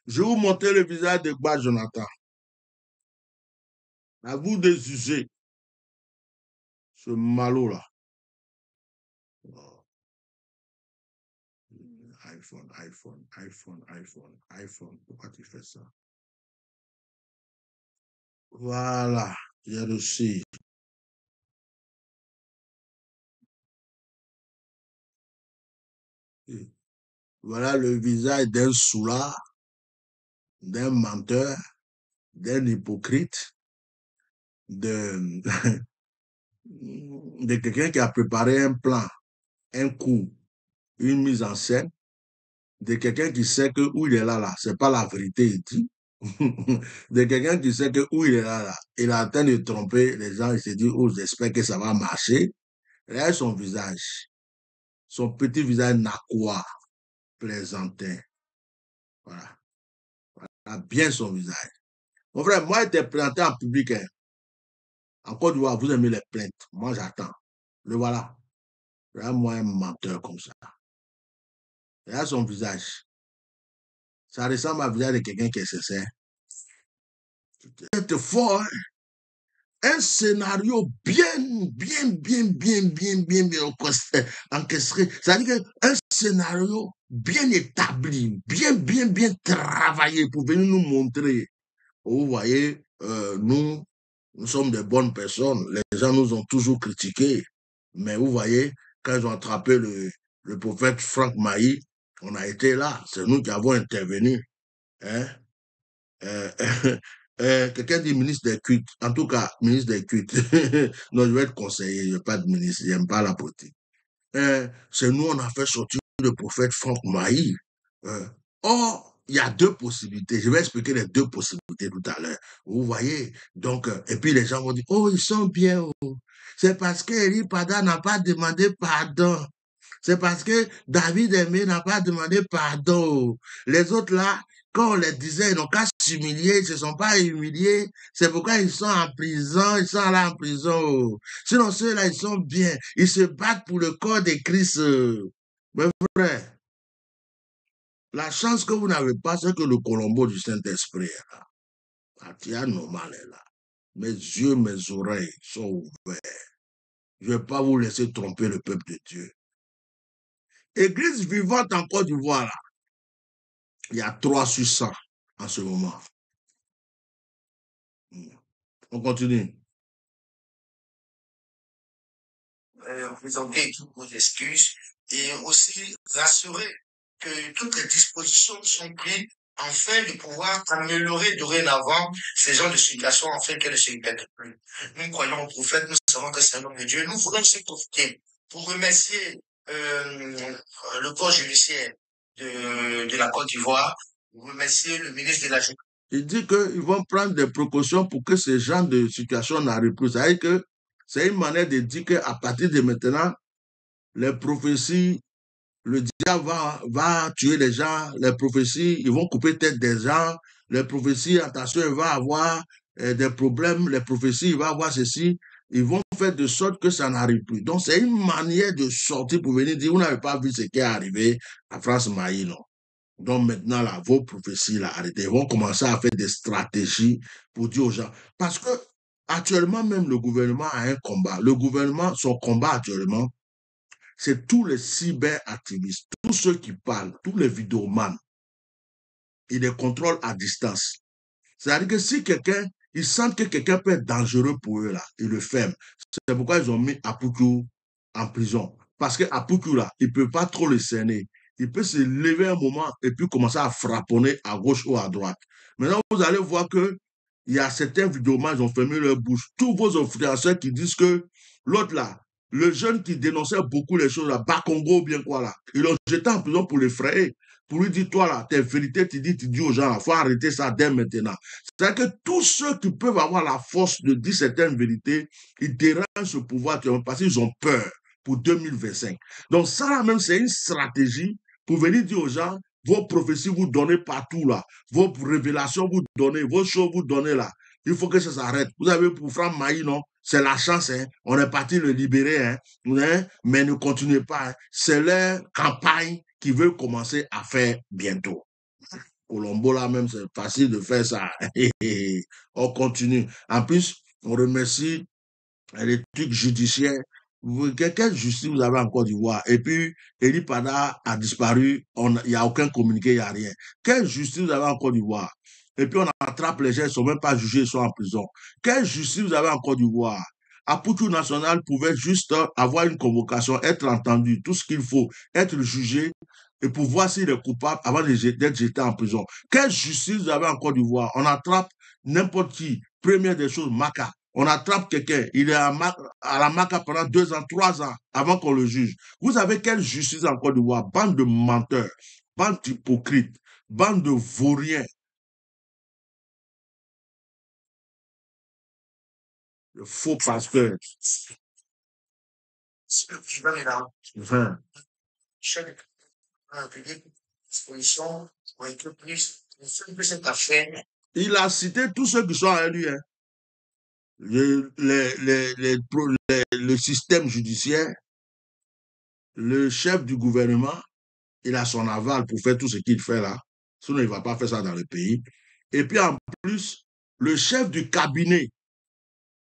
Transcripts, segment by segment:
Je vais vous montrer le visage de Gba Jonathan. À vous de juger ce malot-là. iPhone. Pourquoi tu fais ça? Voilà, j'ai reçu. Voilà le visage d'un soulard, d'un menteur, d'un hypocrite, de quelqu'un qui a préparé un plan, un coup, une mise en scène, de quelqu'un qui sait que où il est là, c'est pas la vérité, il dit. De quelqu'un qui sait que où il est là, il est en train de tromper les gens, il se dit, oh, j'espère que ça va marcher. Regarde son visage, son petit visage narquois, plaisantin. Voilà. Voilà bien son visage. Mon frère, moi, j'étais présenté en public. Hein. En Côte d'Ivoire, vous aimez les plaintes. Moi, j'attends. Le voilà. Regarde-moi un menteur comme ça. Regarde son visage. Ça ressemble à visage de quelqu'un qui est sincère. C'est fort, hein? Un scénario bien encastré. C'est-à-dire qu'un scénario bien établi, bien travaillé pour venir nous montrer. Vous voyez, nous sommes des bonnes personnes. Les gens nous ont toujours critiqués. Mais vous voyez, quand ils ont attrapé le prophète Franck Mahi, on a été là. C'est nous qui avons intervenu. Hein? Quelqu'un dit ministre des cuites. En tout cas, ministre des cuites. Non, je vais être conseiller, je ne vais pas de ministre, je n'aime pas la politique. C'est nous, on a fait sortir le prophète Franck Mahi. Or, il y a deux possibilités. Je vais expliquer les deux possibilités tout à l'heure. Vous voyez? Donc, et puis les gens vont dire, oh, ils sont bien. Oh. C'est parce qu'Eri Pada n'a pas demandé pardon. C'est parce que David Aimé n'a pas demandé pardon. Les autres là, quand on les disait, ils n'ont qu'à s'humilier, ils ne se sont pas humiliés. C'est pourquoi ils sont en prison, ils sont là en prison. Sinon, ceux-là, ils sont bien. Ils se battent pour le corps de Christ. Mais frère, la chance que vous n'avez pas, c'est que le Colombo du Saint-Esprit est là. Atia normal est là. Mes yeux, mes oreilles sont ouverts. Je ne vais pas vous laisser tromper le peuple de Dieu. Église vivante en Côte d'Ivoire, là. Il y a 3 sur 100 en ce moment. On continue. Présenter toutes vos excuses et aussi rassurer que toutes les dispositions sont prises afin de pouvoir améliorer dorénavant ces genres de situations afin qu'elles ne se répètent plus. Nous croyons au prophète, nous savons que c'est un homme de Dieu. Nous voulons se profiter pour remercier le corps judiciaire de la Côte d'Ivoire, pour remercier le ministre de la Justice. Il dit qu'ils vont prendre des précautions pour que ce genre de situation n'arrive plus. C'est-à-dire que c'est une manière de dire qu'à partir de maintenant, les prophéties, le diable va tuer les gens, les prophéties, ils vont couper tête des gens, les prophéties, attention, il va avoir des problèmes, les prophéties, il va avoir ceci, ils vont faire de sorte que ça n'arrive plus. Donc, c'est une manière de sortir pour venir dire, vous n'avez pas vu ce qui est arrivé à France Mahi, non. Donc maintenant, là, vos prophéties, là, arrêtez. Ils vont commencer à faire des stratégies pour dire aux gens. Parce que actuellement, même le gouvernement a un combat. Le gouvernement, son combat actuellement, c'est tous les cyberactivistes, tous ceux qui parlent, tous les vidéomans. Ils les contrôlent à distance. C'est-à-dire que si quelqu'un, ils sentent que quelqu'un peut être dangereux pour eux, là, ils le ferment. C'est pourquoi ils ont mis Apoukou en prison. Parce qu'Apoukou, là, il ne peut pas trop le cerner. Il peut se lever un moment et puis commencer à frapponner à gauche ou à droite. Maintenant, vous allez voir que il y a certains vidéomans, ils ont fermé leur bouche. Tous vos influenceurs qui disent que l'autre là, le jeune qui dénonçait beaucoup les choses là, Bakongo ou bien quoi là, ils l'ont jeté en prison pour l'effrayer. Pour lui dire, toi là, tes vérités, tu dis aux gens, il faut arrêter ça dès maintenant. C'est-à-dire que tous ceux qui peuvent avoir la force de dire certaines vérités, ils dérangent ce pouvoir parce qu'ils ont peur pour 2025. Donc ça là même, c'est une stratégie pour venir dire aux gens, vos prophéties vous donnez partout là, vos révélations vous donnez, vos choses vous donnez là. Il faut que ça s'arrête. Vous avez pour Franck Mahi, non? C'est la chance, hein? On est parti le libérer, hein? Mais ne continuez pas. Hein? C'est leur campagne qui veut commencer à faire bientôt. Colombo, là même, c'est facile de faire ça. On continue. En plus, on remercie les trucs judiciaires. Quelle justice vous avez en Côte d'Ivoire? Et puis, Eri Pada a disparu, il n'y a aucun communiqué, il n'y a rien. Quelle justice vous avez en Côte d'Ivoire? Et puis, on attrape les gens, ils ne sont même pas jugés, ils sont en prison. Quelle justice vous avez en Côte d'Ivoire? Aputu National pouvait juste avoir une convocation, être entendu, tout ce qu'il faut, être jugé et pour voir s'il est coupable avant d'être jeté en prison. Quelle justice vous avez en Côte d'Ivoire? On attrape n'importe qui. Première des choses, Maca. On attrape quelqu'un, il est à la MACA pendant 2 ans, 3 ans avant qu'on le juge. Vous avez quelle justice en Côte d'Ivoire? Bande de menteurs, bande d'hypocrites, bande de vauriens, de faux pasteurs. Enfin, Chaque public, disposition, pour être plus, cette affaire. il a cité tous ceux qui sont à lui. Hein. Le système judiciaire, le chef du gouvernement, il a son aval pour faire tout ce qu'il fait là. Sinon, il ne va pas faire ça dans le pays. Et puis en plus, le chef du cabinet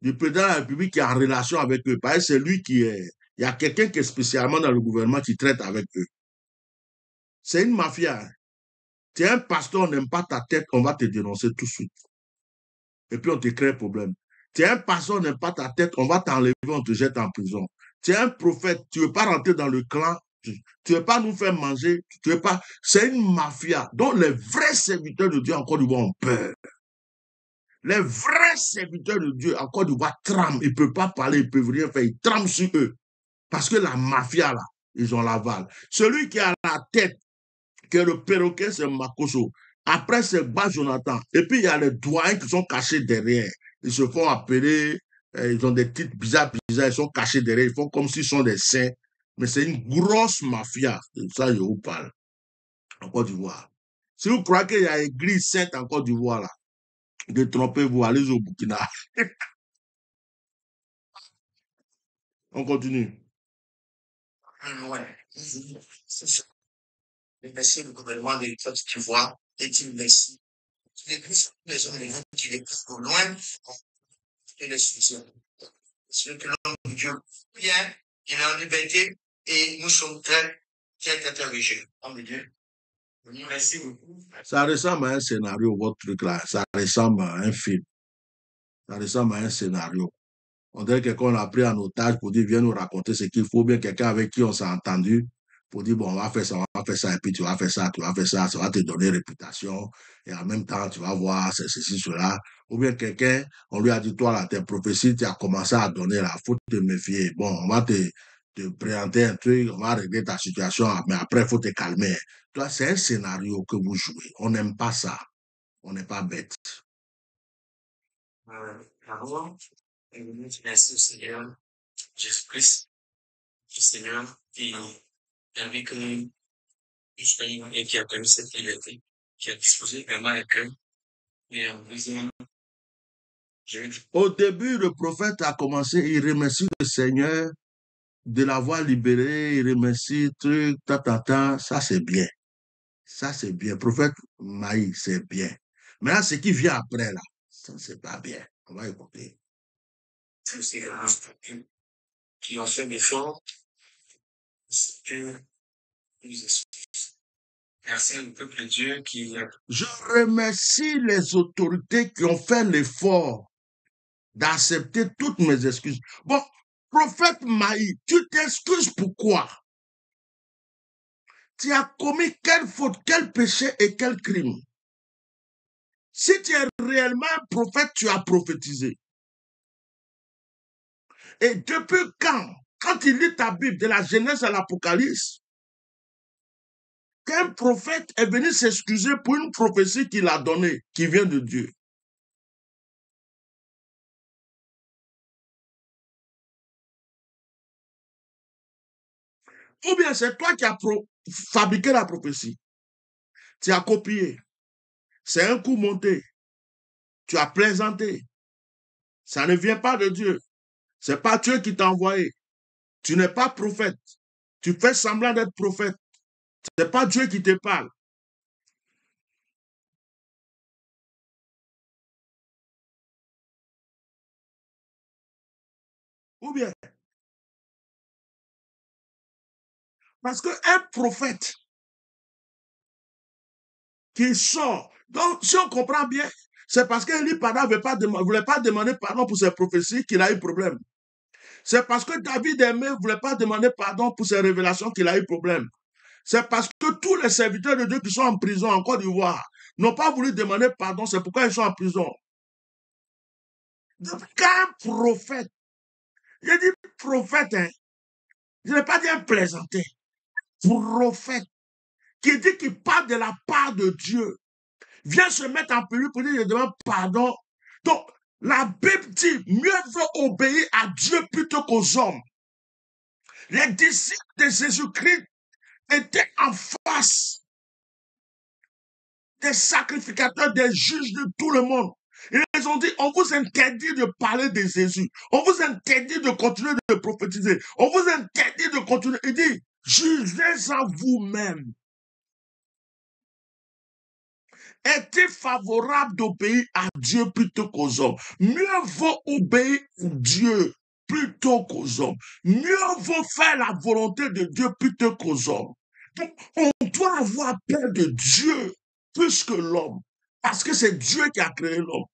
du président de la République qui est en relation avec eux. Parce que c'est lui qui est. Il y a quelqu'un qui est spécialement dans le gouvernement qui traite avec eux. C'est une mafia. Hein. Tu es un pasteur, on n'aime pas ta tête, on va te dénoncer tout de suite. Et puis on te crée problème. Tu es un pasteur, on n'aime pas ta tête, on va t'enlever, on te jette en prison. Tu es un prophète, tu ne veux pas rentrer dans le clan, tu ne veux pas nous faire manger, tu veux pas. C'est une mafia. Donc les vrais serviteurs de Dieu en Côte d'Ivoire ont peur. Les vrais serviteurs de Dieu en Côte d'Ivoire trament. Ils ne peuvent pas parler, ils ne peuvent rien faire. Ils trament sur eux. Parce que la mafia, là, ils ont l'aval. Celui qui a la tête, qui est le perroquet, c'est Makoso. Après, c'est Bas Jonathan. Et puis, il y a les doyens qui sont cachés derrière. Ils se font appeler, ils ont des titres bizarres, bizarres, ils sont cachés derrière. Ils font comme s'ils sont des saints. Mais c'est une grosse mafia. Ça, je vous parle. En Côte d'Ivoire. Si vous croyez qu'il y a une église sainte en Côte d'Ivoire, là, détrompez-vous, allez au Burkina. On continue. Ouais. C'est ça. Merci le gouvernement de Côte d'Ivoire et il merci. Les gens qui les poussent au loin et les soutiennent. Parce que l'homme de Dieu vient, il est en liberté et nous sommes très religieux. Homme de Dieu. Merci beaucoup. Ça ressemble à un scénario, votre truc là. Ça ressemble à un film. Ça ressemble à un scénario. On dirait quelqu'un l'a pris en otage pour dire, viens nous raconter ce qu'il faut, bien quelqu'un avec qui on s'est entendu pour dire, bon, on va faire ça, et puis tu vas faire ça, ça va te donner réputation, et en même temps, tu vas voir ceci, cela. Ou bien quelqu'un, on lui a dit, toi, là, tes prophéties, tu as commencé à donner, là, faut te méfier. Bon, on va te présenter un truc, on va régler ta situation, mais après, il faut te calmer. Toi, c'est un scénario que vous jouez. On n'aime pas ça. On n'est pas bête. Avant, merci au Seigneur Jésus-Christ, le Seigneur qui a vu que nous soyons et qui a permis cette liberté, qui a disposé vraiment un cœur. Et en deuxième, Au début, le prophète a commencé, il remercie le Seigneur de l'avoir libéré, il remercie, truc, ça c'est bien. Ça c'est bien. Prophète Maï, c'est bien. Maintenant, ce qui vient après, là, ça c'est pas bien. On va écouter. c'est qui ont fait l'effort, que nous excuses. Merci au peuple de Dieu qui a Je remercie les autorités qui ont fait l'effort d'accepter toutes mes excuses. Bon, prophète Maï, tu t'excuses pourquoi? Tu as commis quelle faute, quel péché et quel crime? Si tu es réellement un prophète, tu as prophétisé. Et depuis quand il lit ta Bible, de la Genèse à l'Apocalypse, qu'un prophète est venu s'excuser pour une prophétie qu'il a donnée, qui vient de Dieu. Ou bien c'est toi qui as fabriqué la prophétie. Tu as copié. C'est un coup monté. Tu as plaisanté. Ça ne vient pas de Dieu. C'est pas Dieu qui t'a envoyé. Tu n'es pas prophète. Tu fais semblant d'être prophète. C'est pas Dieu qui te parle. Écoutez-vous bien. Parce qu'un prophète qui sort, donc si on comprend bien, c'est parce qu'Élie Pada ne voulait pas demander pardon pour ses prophéties qu'il a eu problème. C'est parce que David Aimé ne voulait pas demander pardon pour ses révélations qu'il a eu problème. C'est parce que tous les serviteurs de Dieu qui sont en prison en Côte d'Ivoire n'ont pas voulu demander pardon, c'est pourquoi ils sont en prison. Donc, qu'un prophète, j'ai dit prophète, hein, je n'ai pas dit un plaisantin, prophète, qui dit qu'il parle de la part de Dieu, vient se mettre en péril pour dire je demande pardon. Donc, la Bible dit, mieux vaut obéir à Dieu plutôt qu'aux hommes. Les disciples de Jésus-Christ étaient en face des sacrificateurs, des juges de tout le monde. Ils ont dit, on vous interdit de parler de Jésus. On vous interdit de continuer de prophétiser. On vous interdit de continuer. Il dit, jugez en vous-même. Est-il favorable d'obéir à Dieu plutôt qu'aux hommes? Mieux vaut obéir à Dieu plutôt qu'aux hommes. Mieux vaut faire la volonté de Dieu plutôt qu'aux hommes. Donc, on doit avoir peur de Dieu plus que l'homme. Parce que c'est Dieu qui a créé l'homme.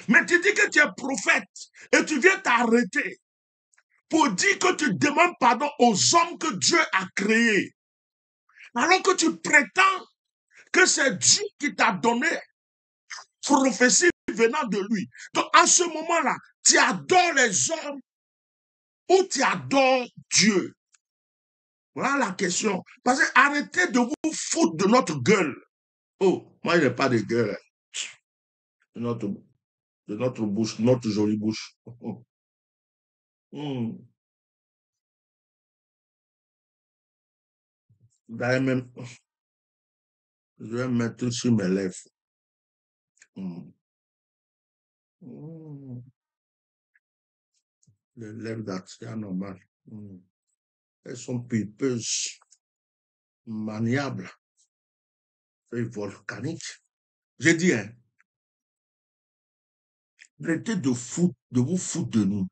Mais tu dis que tu es prophète et tu viens t'arrêter pour dire que tu demandes pardon aux hommes que Dieu a créés. Alors que tu prétends que c'est Dieu qui t'a donné prophétie venant de lui. Donc, à ce moment-là, tu adores les hommes ou tu adores Dieu? Voilà la question. Parce que arrêtez de vous foutre de notre gueule. Oh, moi, il n'y a pas de gueule. De notre bouche, notre jolie bouche. Je vais mettre sur mes lèvres. Les lèvres d'Atia normal. Elles sont pulpeuses, maniables, et volcaniques. J'ai dit, hein, arrêtez de vous foutre de nous.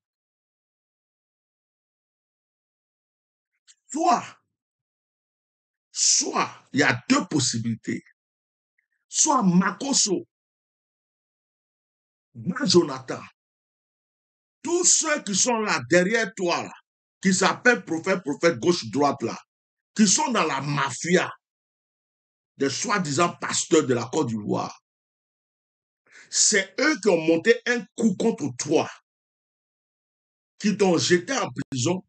Soit, il y a deux possibilités. Soit Makoso, Jonathan, tous ceux qui sont là derrière toi, là, qui s'appellent prophète, gauche-droite, là, qui sont dans la mafia des soi-disant pasteurs de la Côte d'Ivoire, c'est eux qui ont monté un coup contre toi, qui t'ont jeté en prison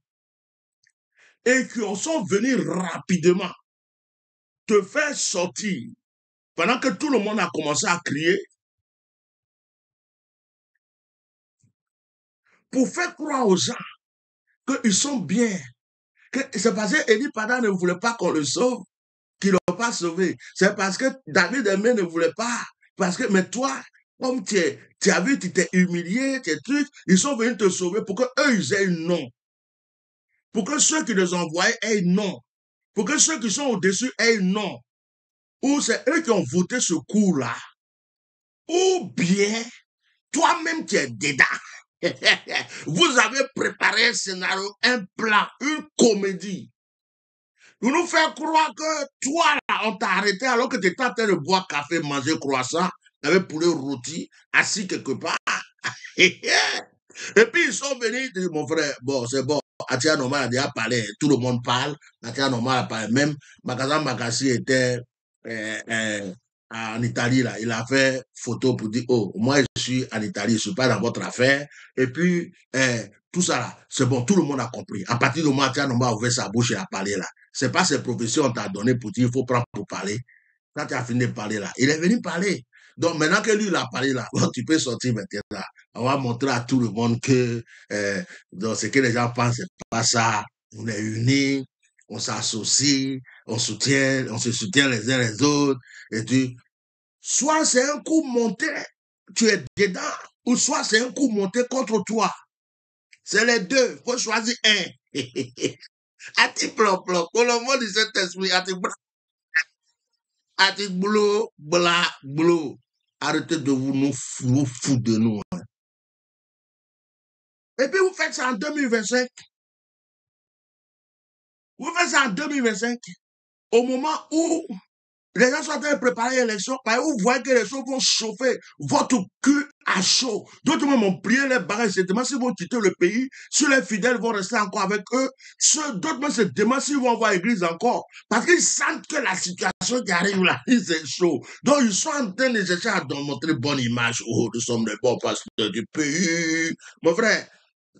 et qui sont venus rapidement te faire sortir pendant que tout le monde a commencé à crier pour faire croire aux gens qu'ils sont bien. C'est parce que Élie Pada ne voulait pas qu'on le sauve, qu'ils ne l'ont pas sauvé. C'est parce que David Aimé ne voulait pas. Parce que, mais toi, comme tu as vu, tu t'es humilié, tes trucs, ils sont venus te sauver pour qu'eux, ils aient non. Pour que ceux qui les envoyaient aient non. Pour que ceux qui sont au-dessus aient non. Ou c'est eux qui ont voté ce coup-là. Ou bien, toi-même tu es dedans. Vous avez préparé un scénario, un plan, une comédie. Vous nous faire croire que toi, là, on t'a arrêté alors que tu étais en train de boire café, manger croissant, avec poulet rôti, assis quelque part. Et puis ils sont venus dire, mon frère, bon, c'est bon. Atia Normal a déjà parlé, tout le monde parle. Atia Normal a parlé. Même Magasin Magassi était en Italie, là. Il a fait photo pour dire, oh, moi je suis en Italie, je ne suis pas dans votre affaire. Et puis, tout ça là, c'est bon, tout le monde a compris. À partir du moment où Atia Normal a ouvert sa bouche et a parlé là, c'est pas ces professions qu'on t'a donné pour dire, il faut prendre pour parler. Quand tu as fini de parler là, il est venu parler. Donc maintenant que lui, il a parlé là, bon, tu peux sortir maintenant là. On va montrer à tout le monde que donc, ce que les gens pensent, c'est pas ça. On est unis, on s'associe, on se soutient les uns les autres. Et tu, soit c'est un coup monté, tu es dedans, ou soit c'est un coup monté contre toi. C'est les deux. Il faut choisir un. Ati plan, pour le mot de cet esprit, ati boulot, bla, boulot. Arrêtez de vous foutre de nous. Hein. Et puis vous faites faites ça en 2025. Vous faites ça en 2025. Au moment où les gens sont en train de préparer l'élection, vous voyez que les choses vont chauffer votre cul à chaud. D'autres m'ont prié les barrages, se demandent s'ils vont quitter le pays, si les fidèles vont rester encore avec eux. D'autres se demandent s'ils vont voir l'église encore. Parce qu'ils sentent que la situation qui arrive là, c'est chaud. Donc ils sont en train de chercher à montrer bonne image. Oh, nous sommes les bons pasteurs du pays. Mon frère,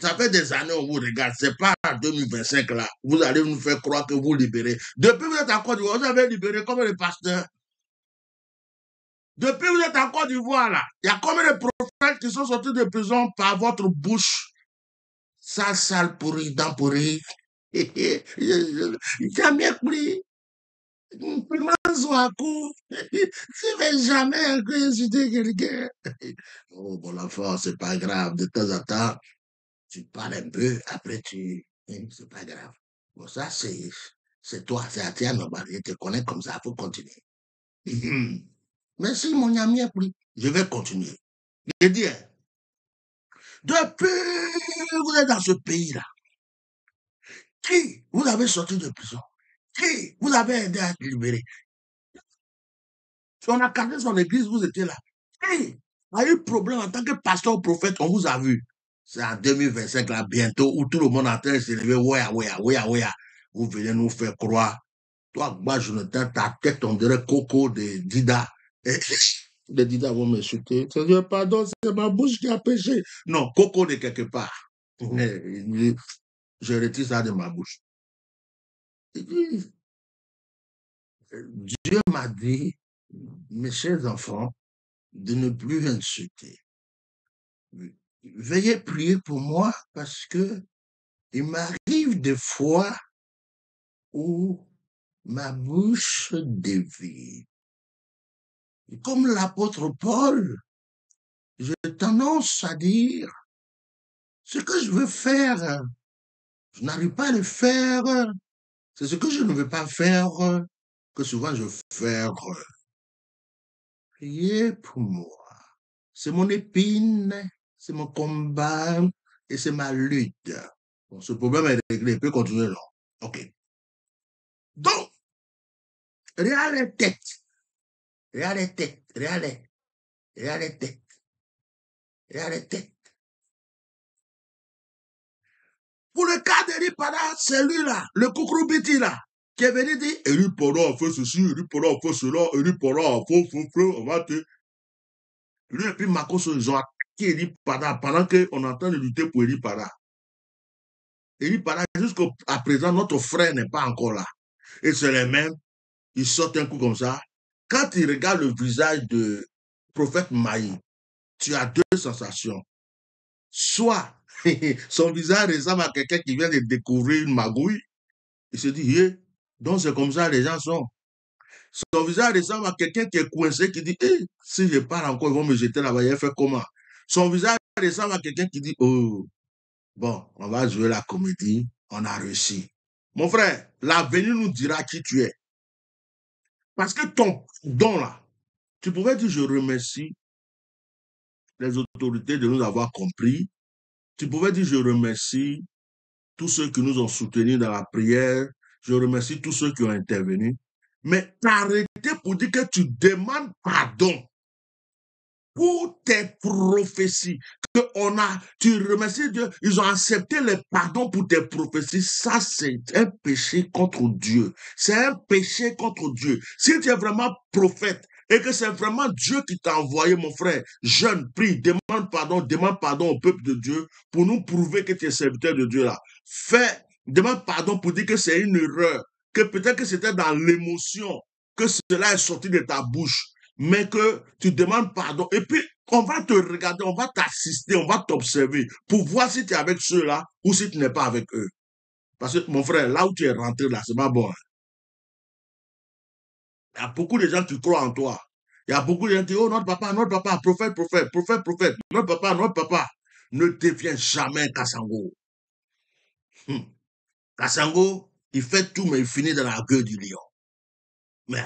ça fait des années on vous regarde, c'est pas en 2025 là. Vous allez nous faire croire que vous libérez. Depuis vous êtes en Côte d'Ivoire, vous avez libéré combien de pasteurs? Depuis vous êtes en Côte d'Ivoire là, il y a combien de prophètes qui sont sortis de prison par votre bouche? Sale pourri, dent pourri. Jamais pris. Je vais jamais insulter quelqu'un. Oh, bon enfant, c'est pas grave. De temps en temps, tu parles un peu, après c'est pas grave. Bon, ça, c'est toi, c'est à toi, normal. Je te connais comme ça, il faut continuer. Merci, mon ami, je vais continuer. Je dis, depuis vous êtes dans ce pays-là, qui vous avez sorti de prison? Qui vous avez aidé à être libéré? Si on a gardé son église, vous étiez là. Qui a eu problème en tant que pasteur ou prophète, on vous a vu. C'est en 2025, là, bientôt, où tout le monde est en train de s'élever. Ouais. Vous venez nous faire croire. Toi, moi, Jonathan, ta tête, on dirait Coco de Dida. Les Dida vont m'insulter. Pardon, c'est ma bouche qui a péché. Non, Coco de quelque part. Je retire ça de ma bouche. Dieu m'a dit, mes chers enfants, de ne plus insulter. Veuillez prier pour moi parce que il m'arrive des fois où ma bouche dévie. Comme l'apôtre Paul, j'ai tendance à dire ce que je veux faire, je n'arrive pas à le faire. C'est ce que je ne veux pas faire que souvent je fais. Priez pour moi. C'est mon épine, c'est mon combat et c'est ma lutte. Bon, ce problème est réglé, il peut continuer là. OK. Donc, regarde les têtes. Regarde les têtes. Regarde les têtes. Regarde les têtes. Pour le cas d'Eri Pada, c'est lui là, le Koukoubiti là, qui est venu dire Eri Pada a fait ceci, Eri Pada a fait cela, Eri Pada a fait, on va te. Lui et puis Makoso, ils ont attaqué Eri Pada pendant qu'on entend de lutter pour Eri Pada. Eri Pada, jusqu'à présent, notre frère n'est pas encore là. Et c'est les mêmes, ils sortent un coup comme ça. Quand ils regardent le visage de prophète Maï, tu as deux sensations. Soit son visage ressemble à quelqu'un qui vient de découvrir une magouille. Il se dit, hey, donc c'est comme ça les gens sont. Son visage ressemble à quelqu'un qui est coincé, qui dit, hey, si je parle encore, ils vont me jeter là-bas, il fait comment? Son visage ressemble à quelqu'un qui dit, oh, bon, on va jouer la comédie, on a réussi. Mon frère, l'avenir nous dira qui tu es. Parce que ton don là, tu pouvais dire, je remercie les autorités de nous avoir compris. Tu pouvais dire, je remercie tous ceux qui nous ont soutenus dans la prière. Je remercie tous ceux qui ont intervenu. Mais t'arrêter pour dire que tu demandes pardon pour tes prophéties. Tu remercies Dieu, ils ont accepté les pardons pour tes prophéties. Ça, c'est un péché contre Dieu. C'est un péché contre Dieu. Si tu es vraiment prophète et que c'est vraiment Dieu qui t'a envoyé, mon frère, jeune, prie, demande pardon au peuple de Dieu pour nous prouver que tu es serviteur de Dieu là. Demande pardon pour dire que c'est une erreur, que peut-être que c'était dans l'émotion que cela est sorti de ta bouche, mais que tu demandes pardon. Et puis, on va te regarder, on va t'assister, on va t'observer pour voir si tu es avec ceux-là ou si tu n'es pas avec eux. Parce que, mon frère, là où tu es rentré, là, c'est pas bon. Hein. Il y a beaucoup de gens qui croient en toi. Il y a beaucoup de gens qui disent, oh, notre papa, prophète, notre papa. Ne deviens jamais Kassango. Kassango, il fait tout, mais il finit dans la gueule du lion. Mais